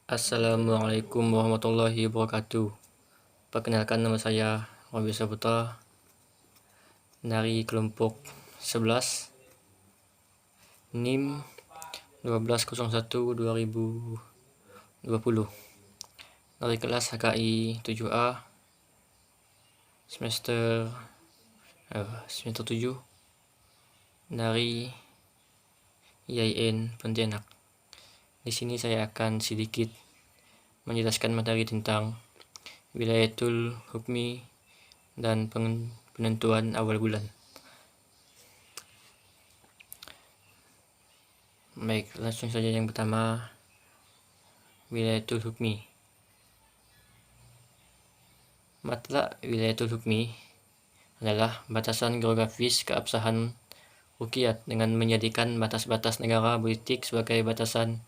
Assalamualaikum warahmatullahi wabarakatuh. Perkenalkan, nama saya Robi Saputra dari kelompok 11 NIM 1201-2020 dari kelas HKI 7A semester 7 dari IAIN Pontianak. Di sini saya akan sedikit menjelaskan materi tentang wilayatul hukmi dan penentuan awal bulan. Baik, langsung saja yang pertama, wilayatul hukmi. Matlak wilayatul hukmi adalah batasan geografis keabsahan ruqyat dengan menjadikan batas-batas negara politik sebagai batasan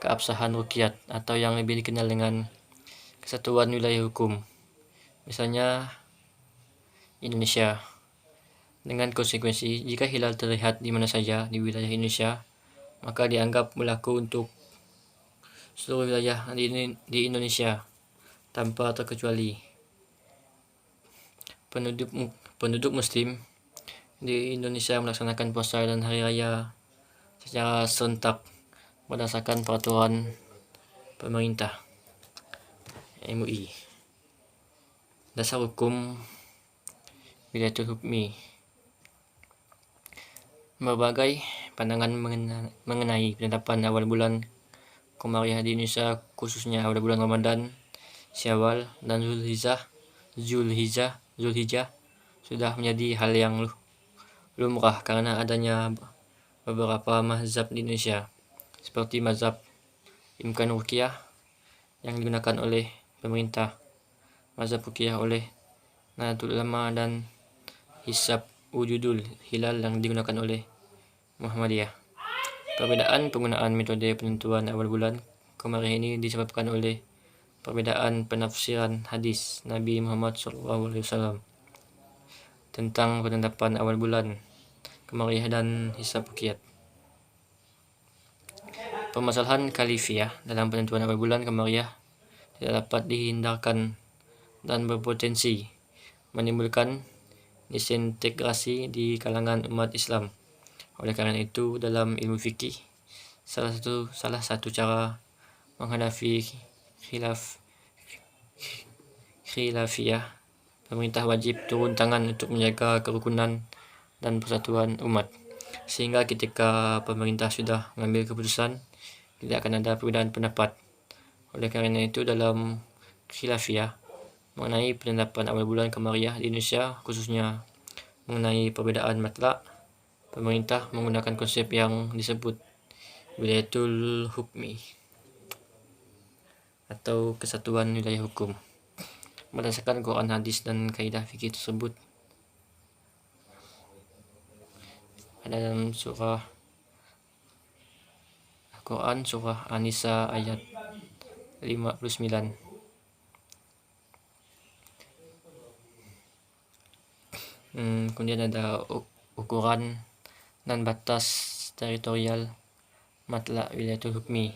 keabsahan ruqyat atau yang lebih dikenal dengan kesatuan wilayah hukum. Misalnya Indonesia. Dengan konsekuensi, jika hilal terlihat di mana saja di wilayah Indonesia, maka dianggap berlaku untuk seluruh wilayah di Indonesia tanpa terkecuali. Penduduk Muslim di Indonesia melaksanakan puasa dan hari raya secara serentak berdasarkan peraturan pemerintah MUI. Dasar hukum wilayatul hukmi. Berbagai pandangan mengenai penetapan awal bulan Komariah di Indonesia, khususnya awal bulan Ramadan, Syawal, dan Zulhijjah sudah menjadi hal yang lumrah karena adanya beberapa mazhab di Indonesia, seperti mazhab Imkan Ruqyah yang digunakan oleh pemerintah, mazhab Ruqyah oleh Nahdlatul Ulama, dan hisab wujudul hilal yang digunakan oleh Muhammadiyah. Perbedaan penggunaan metode penentuan awal bulan Komariah ini disebabkan oleh perbedaan penafsiran hadis Nabi Muhammad SAW tentang penetapan awal bulan Komariah dan hisab ruqyat. Permasalahan khalifiyah dalam penentuan awal bulan Komariah tidak dapat dihindarkan dan berpotensi menimbulkan disintegrasi di kalangan umat Islam. Oleh karena itu, dalam ilmu fikih, salah satu cara menghadapi khilafiyah, pemerintah wajib turun tangan untuk menjaga kerukunan dan persatuan umat, sehingga ketika pemerintah sudah mengambil keputusan, tidak akan ada perbedaan pendapat. Oleh karena itu, dalam khilafiyah mengenai penetapan awal bulan Komariah di Indonesia, khususnya mengenai perbedaan matlak, pemerintah menggunakan konsep yang disebut wilayatul hukmi atau kesatuan wilayah hukum. Berdasarkan Quran, hadis, dan kaidah fikih tersebut, ada dalam surah Al-Quran, surah An-Nisa ayat 59. Kemudian ada ukuran dan batas teritorial matlak wilayatul hukmi.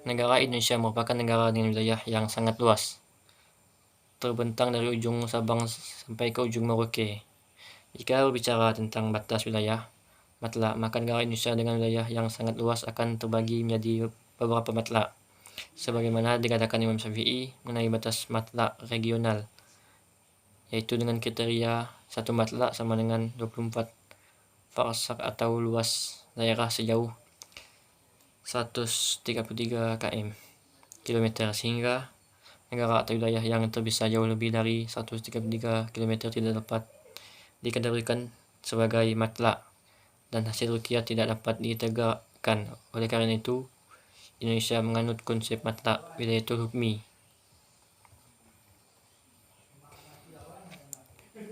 Negara Indonesia merupakan negara dengan wilayah yang sangat luas, terbentang dari ujung Sabang sampai ke ujung Merauke. Jika berbicara tentang batas wilayah matlak, maka negara Indonesia dengan wilayah yang sangat luas akan terbagi menjadi beberapa matlak, sebagaimana dikatakan Imam Syafi'i mengenai batas matlak regional, yaitu dengan kriteria satu matlak sama dengan 24 farsak atau luas daerah sejauh 133 km, sehingga negara atau wilayah yang terpisah jauh lebih dari 133 km tidak dapat dikategorikan sebagai matlak dan hasil ruqyah tidak dapat ditegakkan. Oleh karena itu, Indonesia menganut konsep matlak wilayatul hukmi.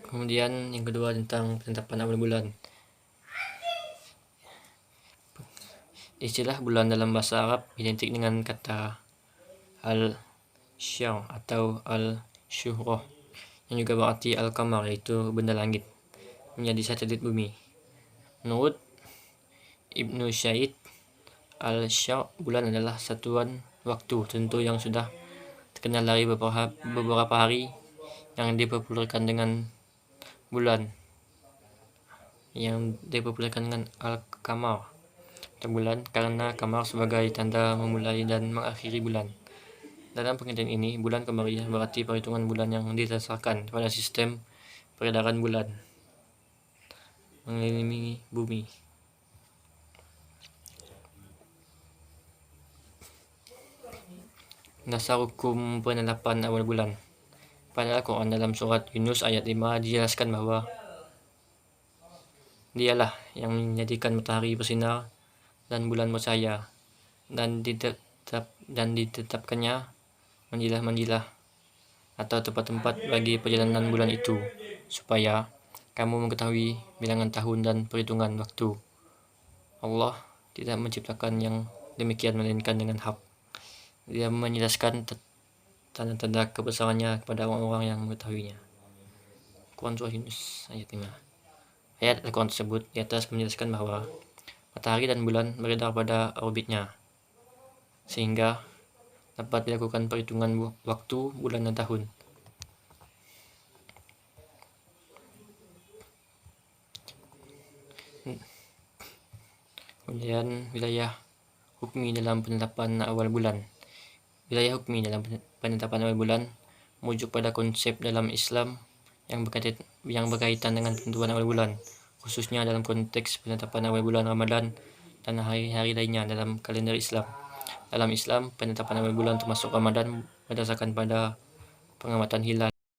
Kemudian yang kedua tentang penetapan awal bulan. Istilah bulan dalam bahasa Arab identik dengan kata al-syahr atau al-syuhrah, yang juga berarti al-qamar, yaitu benda langit, menjadi satelit bumi. Menurut Ibnu Syahid, al-syahr, bulan adalah satuan waktu tertentu yang sudah terkenal dari beberapa hari yang dipopulerkan dengan bulan, yang dipopulerkan dengan al-qamar atau bulan, karena kamar sebagai tanda memulai dan mengakhiri bulan. Dalam pengertian ini, bulan komariah berarti perhitungan bulan yang didasarkan pada sistem peredaran bulan mengelilingi bumi. Dasar hukum penetapan awal bulan. Pada Al-Quran dalam surat Yunus ayat 5 dijelaskan bahwa Dialah yang menjadikan matahari bersinar dan bulan bercahaya, dan ditetapkannya manjilah-manjilah atau tempat-tempat bagi perjalanan bulan itu, supaya kamu mengetahui bilangan tahun dan perhitungan waktu. Allah tidak menciptakan yang demikian melainkan dengan hak. Dia menjelaskan tanda-tanda kebesarannya kepada orang-orang yang mengetahuinya. Quran Surah Yunus ayat 5. Ayat Al-Quran tersebut di atas menjelaskan bahwa matahari dan bulan beredar pada orbitnya, sehingga dapat dilakukan perhitungan waktu bulan dan tahun. Kemudian wilayah hukmi dalam penetapan awal bulan. Wilayah hukmi dalam penetapan awal bulan merujuk pada konsep dalam Islam yang berkaitan dengan penentuan awal bulan, khususnya dalam konteks penetapan awal bulan Ramadan dan hari-hari lainnya dalam kalender Islam. Dalam Islam, penetapan awal bulan termasuk Ramadan berdasarkan pada pengamatan hilal.